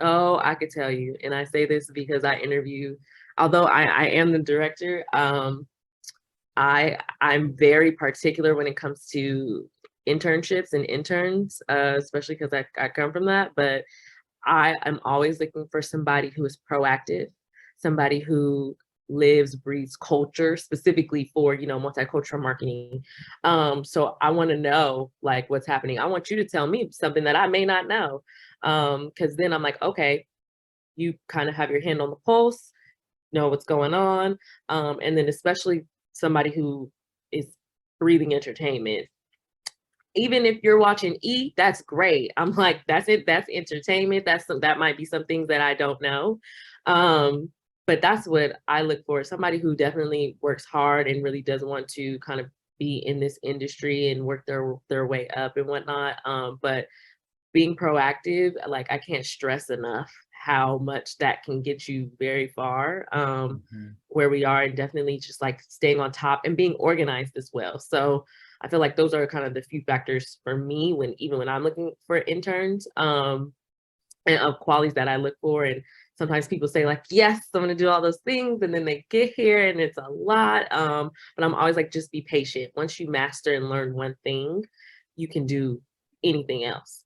[SPEAKER 4] Oh, I could tell you. And I say this because I interview, although I am the director, I'm very particular when it comes to internships and interns, especially because I come from that, but I am always looking for somebody who is proactive, somebody who lives, breathes culture, specifically for, multicultural marketing. So I want to know like what's happening. I want you to tell me something that I may not know. Because then I'm like, okay, you kind of have your hand on the pulse, know what's going on. And then especially somebody who is breathing entertainment. Even if you're watching E, that's great. I'm like, that's it. That's entertainment. That might be some things that I don't know. But that's what I look for. Somebody who definitely works hard and really does want to kind of be in this industry and work their way up and whatnot. But being proactive, like I can't stress enough how much that can get you very far, where we are, and definitely just like staying on top and being organized as well. So I feel like those are kind of the few factors for me even when I'm looking for interns, and of qualities that I look for. And sometimes people say like, yes, I'm gonna do all those things, and then they get here and it's a lot. But I'm always like, just be patient. Once you master and learn one thing, you can do anything else.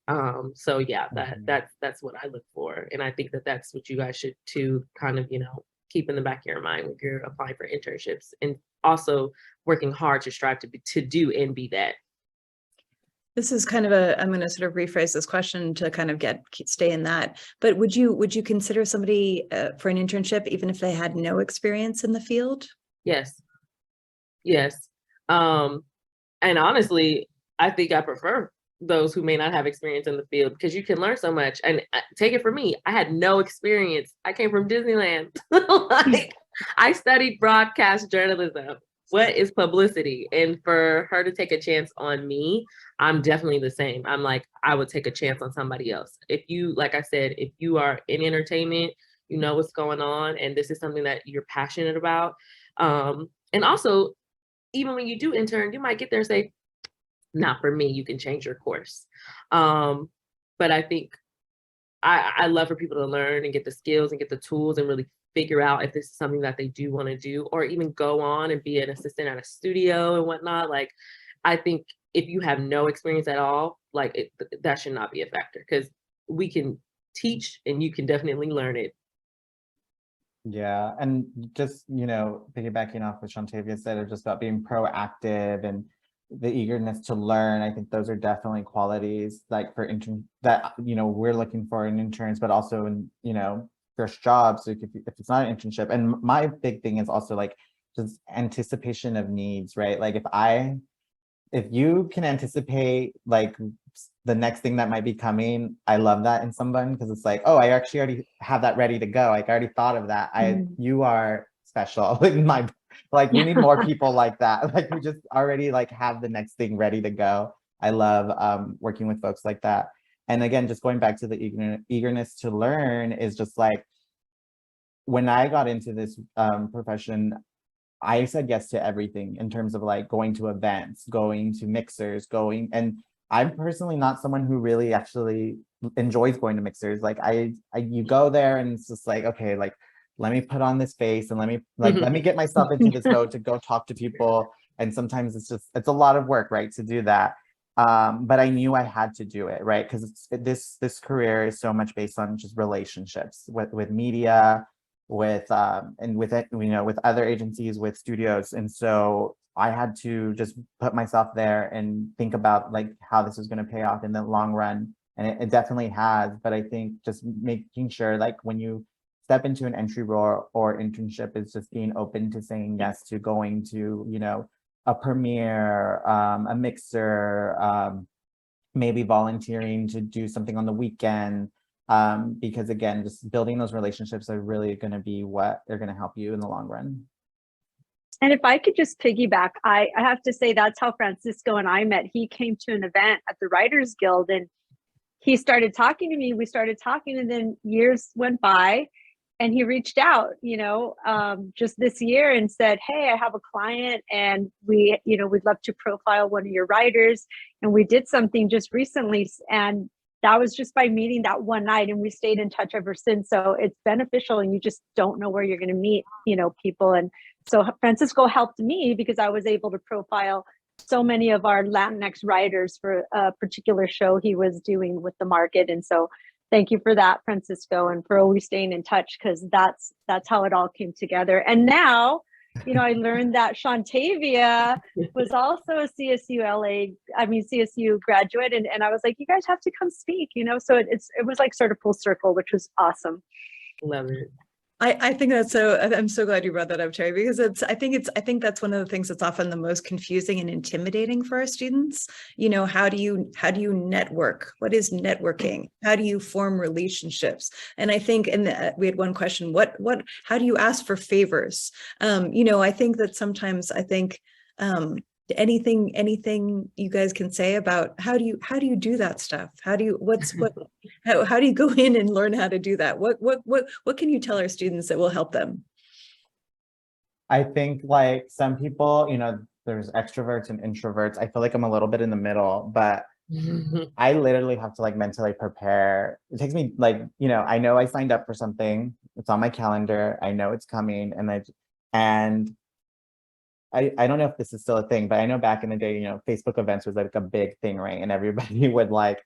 [SPEAKER 4] So yeah, that's what I look for. And I think that that's what you guys should too, kind of, keep in the back of your mind when you're applying for internships, and also working hard to strive to do and be that.
[SPEAKER 2] This is kind of I'm going to sort of rephrase this question to kind of stay in that, but would you consider somebody for an internship, even if they had no experience in the field?
[SPEAKER 4] Yes. And honestly, I think I prefer those who may not have experience in the field, because you can learn so much. And take it from me, I had no experience. I came from Disneyland. Like, I studied broadcast journalism. What is publicity? And for her to take a chance on me, I'm definitely the same. I'm like, I would take a chance on somebody else. If you, like I said, if you are in entertainment, you know what's going on, and this is something that you're passionate about. And also, even when you do intern, you might get there and say, not for me, you can change your course. But I think I love for people to learn and get the skills and get the tools and really figure out if this is something that they do want to do, or even go on and be an assistant at a studio and whatnot. Like, I think if you have no experience at all, like that should not be a factor, because we can teach and you can definitely learn it.
[SPEAKER 3] Yeah, and just, piggybacking off what Shawntavia said, or just about being proactive and the eagerness to learn. I think those are definitely qualities like for that we're looking for in interns, but also in first jobs. So if it's not an internship. And my big thing is also like just anticipation of needs, right? Like if you can anticipate like the next thing that might be coming, I love that in someone, because it's like, oh, I actually already have that ready to go. Like I already thought of that. You are special. Like we need more people like that. Like we just already like have the next thing ready to go. I love working with folks like that. And again, just going back to the eagerness to learn is just like, when I got into this profession, I said yes to everything in terms of like going to events, going to mixers, and I'm personally not someone who really actually enjoys going to mixers. Like you go there and it's just like, okay, like, let me put on this face and let me get myself into this mode to go talk to people. And sometimes it's a lot of work, right, to do that. But I knew I had to do it, right? Because this career is so much based on just relationships with media, with other agencies, with studios. And so I had to just put myself there and think about like how this is going to pay off in the long run. And it definitely has. But I think just making sure, like, when you step into an entry role or internship, is just being open to saying yes to going to, a premiere, a mixer, maybe volunteering to do something on the weekend. Because again, just building those relationships are really going to be what they're going to help you in the long run.
[SPEAKER 1] And if I could just piggyback, I have to say that's how Francisco and I met. He came to an event at the Writers Guild and he started talking to me. We started talking, and then years went by and he reached out, just this year and said, hey, I have a client and we'd love to profile one of your writers. And we did something just recently, and that was just by meeting that one night, and we stayed in touch ever since. So it's beneficial, and you just don't know where you're going to meet, people. And so Francisco helped me because I was able to profile so many of our Latinx writers for a particular show he was doing with the market. And so thank you for that, Francisco, and for always staying in touch, because that's how it all came together. And now, you know, I learned that Shawntavia was also a CSU graduate. And I was like, you guys have to come speak, you know? So it was like sort of full circle, which was awesome.
[SPEAKER 4] Love it.
[SPEAKER 2] I think that's I'm so glad you brought that up, Terry, because I think that's one of the things that's often the most confusing and intimidating for our students. You know, how do you network? What is networking? How do you form relationships? And I think, we had one question, how do you ask for favors? You know, I think that sometimes anything you guys can say about how do you do that stuff? How do you go in and learn how to do that? What can you tell our students that will help them?
[SPEAKER 3] I think like some people, you know, there's extroverts and introverts. I feel like I'm a little bit in the middle, but I literally have to like mentally prepare. It takes me like, you know, I know I signed up for something. It's on my calendar. I know it's coming, and I don't know if this is still a thing, but I know back in the day, you know, Facebook events was like a big thing, right? And everybody would like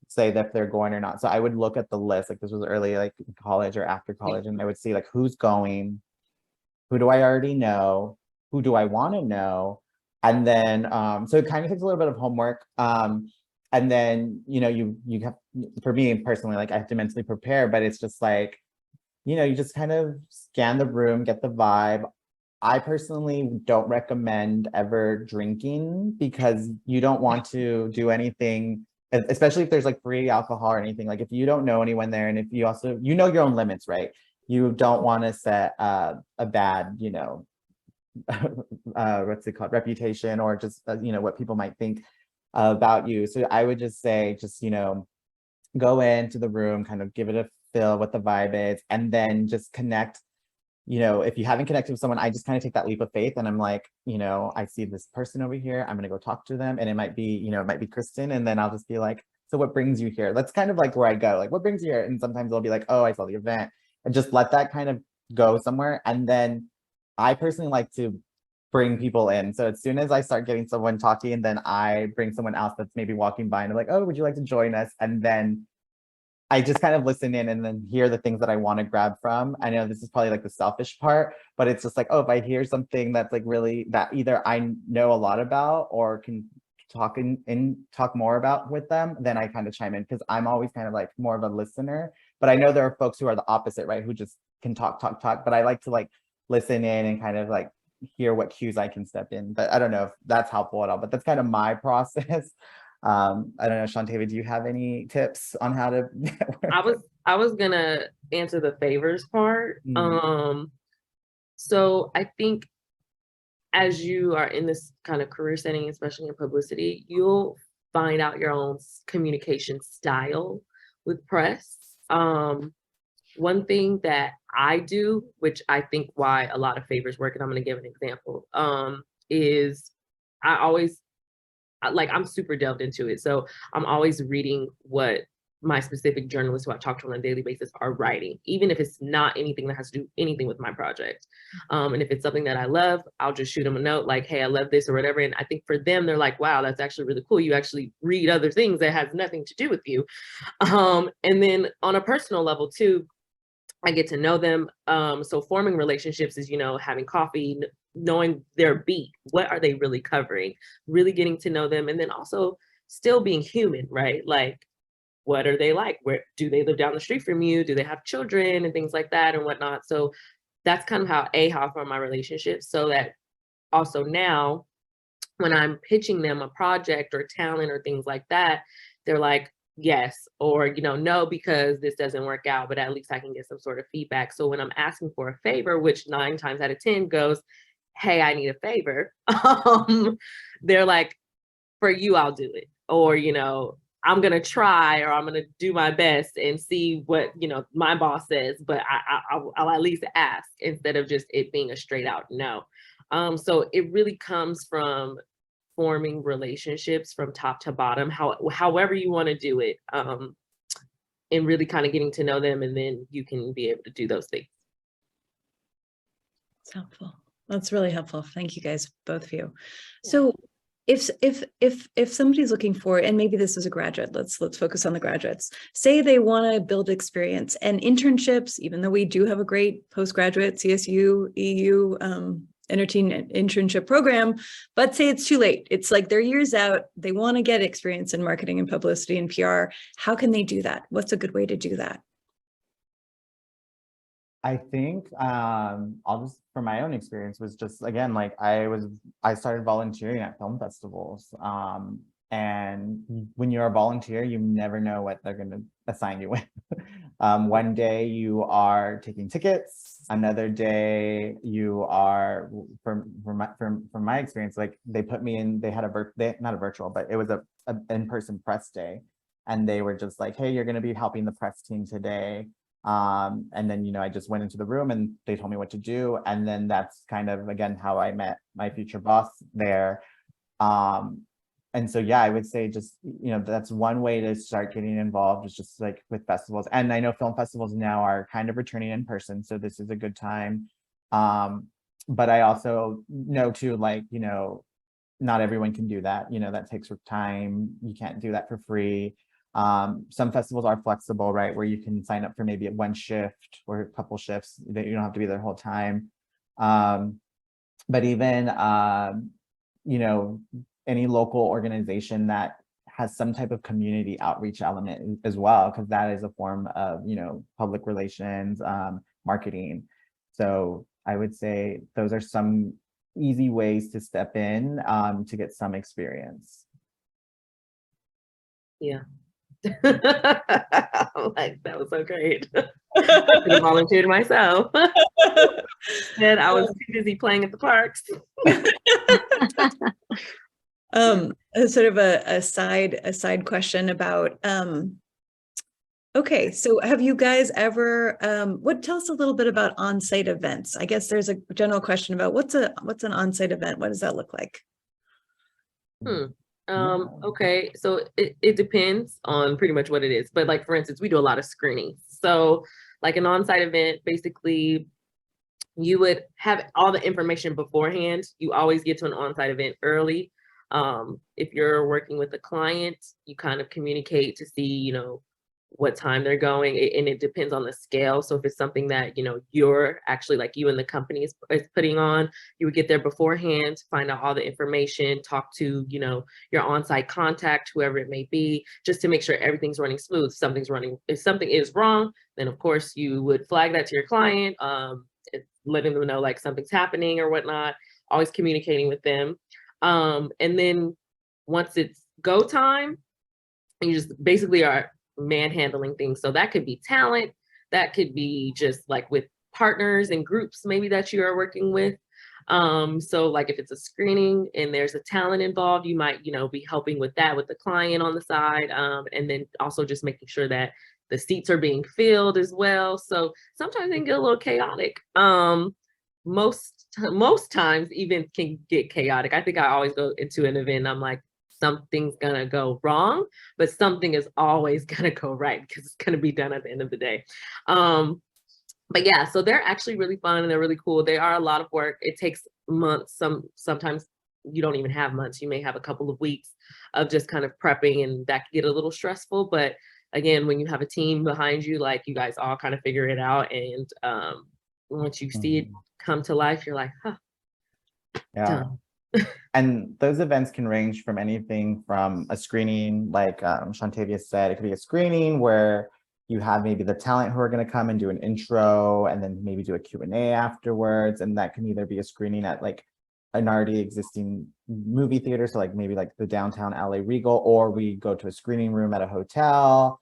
[SPEAKER 3] say that if they're going or not. So I would look at the list, like this was early, like college or after college, and I would see like who's going, who do I already know, who do I want to know, and then so it kind of takes a little bit of homework. And then, you know, you have, for me personally, like I have to mentally prepare, but it's just like, you know, you just kind of scan the room, get the vibe. I personally don't recommend ever drinking, because you don't want to do anything, especially if there's like free alcohol or anything. Like if you don't know anyone there, and if you also, you know your own limits, right? You don't want to set a bad, you know, what's it called, reputation, or just, you know, what people might think about you. So I would just say, just, you know, go into the room, kind of give it a feel what the vibe is, and then just connect. You know, if you haven't connected with someone, I just kind of take that leap of faith, and I'm like, you know, I see this person over here, I'm gonna go talk to them, and it might be, you know, it might be Kristen, and then I'll just be like, so what brings you here? That's kind of like where I go, like, what brings you here? And sometimes they'll be like, oh, I saw the event, and just let that kind of go somewhere. And then I personally like to bring people in. So as soon as I start getting someone talking, and then I bring someone else that's maybe walking by, and they're like, oh, would you like to join us? And then I just kind of listen in and then hear the things that I want to grab from. I know this is probably like the selfish part, but it's just like, oh, if I hear something that's like really, that either I know a lot about or can talk talk more about with them, then I kind of chime in, because I'm always kind of like more of a listener. But I know there are folks who are the opposite, right? Who just can talk, but I like to like listen in and kind of like hear what cues I can step in. But I don't know if that's helpful at all, but that's kind of my process. I don't know, Shawntavia, do you have any tips on how to network?
[SPEAKER 4] I was gonna answer the favors part. So I think as you are in this kind of career setting, especially in publicity, you'll find out your own communication style with press. One thing that I do, which I think why a lot of favors work, and I'm going to give an example, is I always, like, I'm super delved into it. So I'm always reading what my specific journalists who I talk to on a daily basis are writing, even if it's not anything that has to do anything with my project. And if it's something that I love, I'll just shoot them a note like, hey, I love this or whatever. And I think for them, they're like, wow, that's actually really cool. You actually read other things that has nothing to do with you. And then on a personal level too, I get to know them. So forming relationships is, you know, having coffee, knowing their beat. What are they really covering? Really getting to know them. And then also still being human, right? Like, what are they like? Where do they live down the street from you? Do they have children and things like that and whatnot? So that's kind of how I form my relationships, so that also now when I'm pitching them a project or talent or things like that, they're like, yes, or, you know, no, because this doesn't work out, but at least I can get some sort of feedback. So when I'm asking for a favor, which 9 times out of 10 goes, hey, I need a favor, they're like, for you, I'll do it. Or, you know, I'm going to try, or I'm going to do my best and see what, you know, my boss says, but I'll at least ask, instead of just it being a straight out no. So it really comes from forming relationships from top to bottom, however you want to do it, and really kind of getting to know them, and then you can be able to do those things.
[SPEAKER 2] It's helpful. That's really helpful. Thank you guys, both of you. So if somebody's looking for, and maybe this is a graduate, let's focus on the graduates, say they want to build experience and internships, even though we do have a great postgraduate CSUEA internship program, but say it's too late. It's like they're years out. They want to get experience in marketing and publicity and PR. How can they do that? What's a good way to do that?
[SPEAKER 3] I think I'll just, from my own experience, was just, again, like I started volunteering at film festivals. And when you're a volunteer, you never know what they're going to assign you with. One day you are taking tickets, another day you are, from my experience, like they put me in, they had not a virtual, but it was a in-person press day. And they were just like, hey, you're going to be helping the press team today. And then, you know, I just went into the room and they told me what to do. And then that's kind of, again, how I met my future boss there. And so, yeah, I would say just, you know, that's one way to start getting involved, is just like with festivals. And I know film festivals now are kind of returning in person, so this is a good time. But I also know too, like, you know, not everyone can do that. You know, that takes time. You can't do that for free. Some festivals are flexible, right, where you can sign up for maybe one shift or a couple shifts, that you don't have to be there the whole time. But even, you know, any local organization that has some type of community outreach element as well, because that is a form of, you know, public relations, marketing. So I would say those are some easy ways to step in to get some experience.
[SPEAKER 4] Yeah. Like, that was so great. I could have volunteered myself. And I was too busy playing at the parks.
[SPEAKER 2] Sort of a side question about okay, so have you guys ever tell us a little bit about on-site events? I guess there's a general question about what's an on-site event? What does that look like?
[SPEAKER 4] Okay, so it depends on pretty much what it is, but like, for instance, we do a lot of screenings. So like an on-site event, basically you would have all the information beforehand. You always get to an on-site event early. If you're working with a client, you kind of communicate to see, you know, what time they're going, and it depends on the scale. So if it's something that, you know, you're actually, like, you and the company is putting on, you would get there beforehand, find out all the information, talk to, you know, your on-site contact, whoever it may be, just to make sure everything's running smooth. If something is wrong, then of course you would flag that to your client, letting them know like something's happening or whatnot, always communicating with them. And then once it's go time, you just basically are manhandling things. So that could be talent, that could be just like with partners and groups maybe that you are working with. So like if it's a screening and there's a talent involved, you might, you know, be helping with that with the client on the side. And then also just making sure that the seats are being filled as well. So sometimes they can get a little chaotic. Most times even can get chaotic. I think I always go into an event, I'm like, something's gonna go wrong, but something is always gonna go right, because it's gonna be done at the end of the day. But yeah, so they're actually really fun and they're really cool. They are a lot of work. It takes months. Sometimes you don't even have months. You may have a couple of weeks of just kind of prepping, and that can get a little stressful. But again, when you have a team behind you, like, you guys all kind of figure it out. And once you see it come to life, you're like, huh.
[SPEAKER 3] Yeah.
[SPEAKER 4] Done.
[SPEAKER 3] And those events can range from anything from a screening, like Shawntavia said, it could be a screening where you have maybe the talent who are going to come and do an intro and then maybe do a Q&A afterwards. And that can either be a screening at like an already existing movie theater, so like maybe like the downtown LA Regal, or we go to a screening room at a hotel.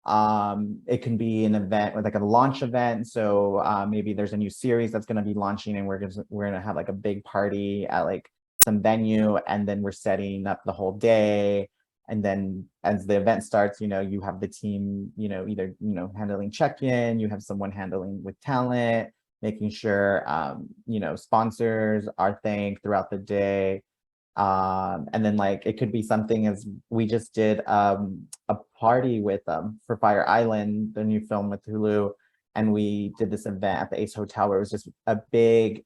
[SPEAKER 3] It can be an event with like a launch event. So maybe there's a new series that's going to be launching, and we're going to have like a big party at like some venue, and then we're setting up the whole day. And then as the event starts, you know, you have the team, you know, either, you know, handling check-in, you have someone handling with talent, making sure, you know, sponsors are thanked throughout the day. And then like, it could be something as we just did a party with for Fire Island, the new film with Hulu. And we did this event at the Ace Hotel where it was just a big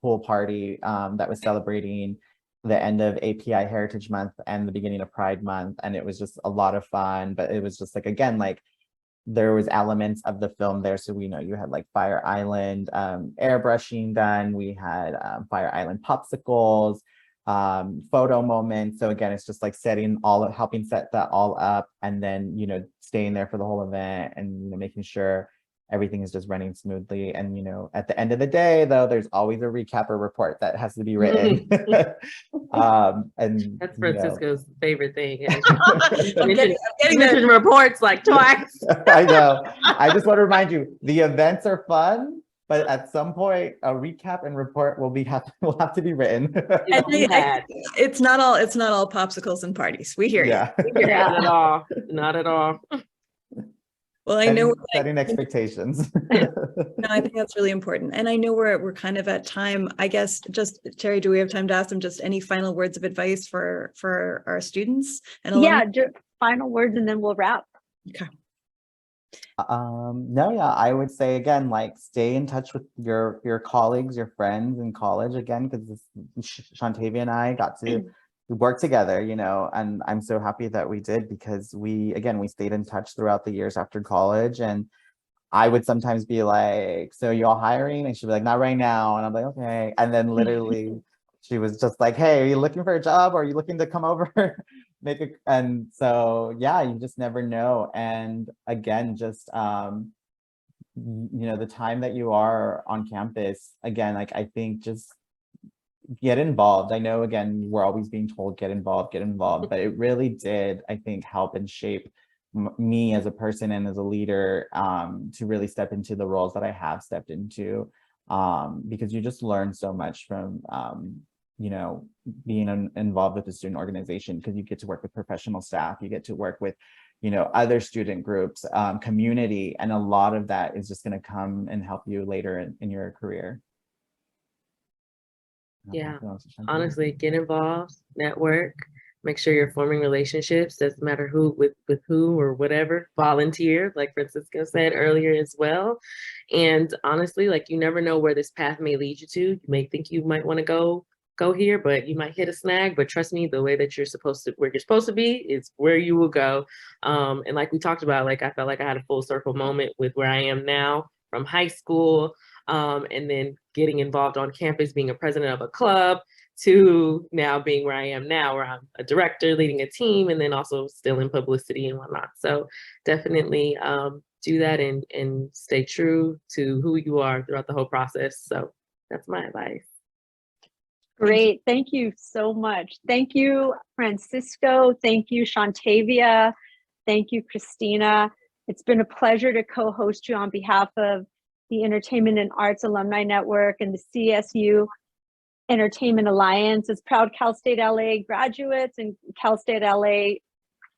[SPEAKER 3] pool party that was celebrating the end of API Heritage Month and the beginning of Pride Month, and it was just a lot of fun. But it was just like, again, like there was elements of the film there. So we know you had like Fire Island airbrushing done. We had Fire Island popsicles, photo moments. So again, it's just like helping set that all up, and then, you know, staying there for the whole event, and, you know, making sure everything is just running smoothly. And, you know, at the end of the day, though, there's always a recap or report that has to be written. And
[SPEAKER 4] that's
[SPEAKER 3] you know.
[SPEAKER 4] Francisco's favorite thing.
[SPEAKER 2] I'm getting
[SPEAKER 4] Mention reports like twice.
[SPEAKER 3] I know. I just want to remind you, the events are fun, but at some point, a recap and report will have to be written.
[SPEAKER 2] It's not all popsicles and parties. We hear you.
[SPEAKER 4] Not at all. Not at all.
[SPEAKER 2] Well, I know
[SPEAKER 3] setting expectations.
[SPEAKER 2] No, I think that's really important. And I know we're kind of at time. I guess, just Terry, do we have time to ask them just any final words of advice for our students? And
[SPEAKER 1] yeah, just final words, and then we'll wrap.
[SPEAKER 2] Okay.
[SPEAKER 3] No, yeah, I would say again, like, stay in touch with your colleagues, your friends in college again, because Shawntavia and I got to work together, you know, and I'm so happy that we did, because we stayed in touch throughout the years after college. And I would sometimes be like, so you all hiring? And she'd be like, not right now. And I'm like, okay. And then literally she was just like, hey, are you looking for a job, or are you looking to come over? And so, yeah, you just never know. And again, just, you know, the time that you are on campus, again, like, I think just get involved. I know, again, we're always being told, get involved, but it really did, I think, help and shape me as a person and as a leader, to really step into the roles that I have stepped into, because you just learn so much from, you know, being involved with the student organization, because you get to work with professional staff, you get to work with, you know, other student groups, community, and a lot of that is just going to come and help you later in your career.
[SPEAKER 4] Yeah, honestly, get involved, network, make sure you're forming relationships, doesn't matter who with who or whatever, volunteer, like Francisco said earlier as well. And honestly, like, you never know where this path may lead you to. You may think you might want to go here, but you might hit a snag. But trust me, the way that where you're supposed to be is where you will go. And like we talked about, like, I felt like I had a full circle moment with where I am now from high school, and then getting involved on campus, being a president of a club, to now being where I am now, where I'm a director leading a team, and then also still in publicity and whatnot. So definitely do that and stay true to who you are throughout the whole process. So that's my advice.
[SPEAKER 1] Great. Thank you so much. Thank you, Francisco. Thank you, Shawntavia. Thank you, Kristiina. It's been a pleasure to co-host you on behalf of the Entertainment and Arts Alumni Network and the CSU Entertainment Alliance. As proud Cal State LA graduates and Cal State LA,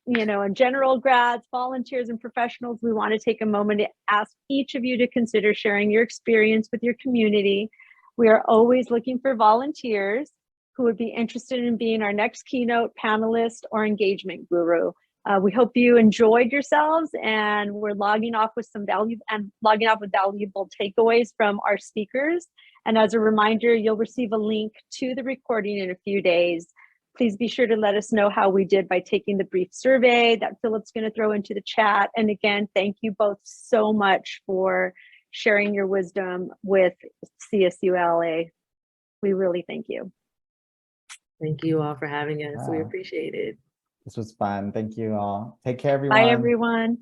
[SPEAKER 1] you know, and general grads, volunteers, and professionals, we want to take a moment to ask each of you to consider sharing your experience with your community. We are always looking for volunteers who would be interested in being our next keynote panelist or engagement guru. We hope you enjoyed yourselves, and we're logging off with valuable takeaways from our speakers. And as a reminder, you'll receive a link to the recording in a few days. Please be sure to let us know how we did by taking the brief survey that Philip's going to throw into the chat. And again, thank you both so much for sharing your wisdom with CSUEA. We really thank you.
[SPEAKER 4] Thank you all for having us. We appreciate it.
[SPEAKER 3] This was fun. Thank you all. Take care, everyone.
[SPEAKER 1] Bye, everyone.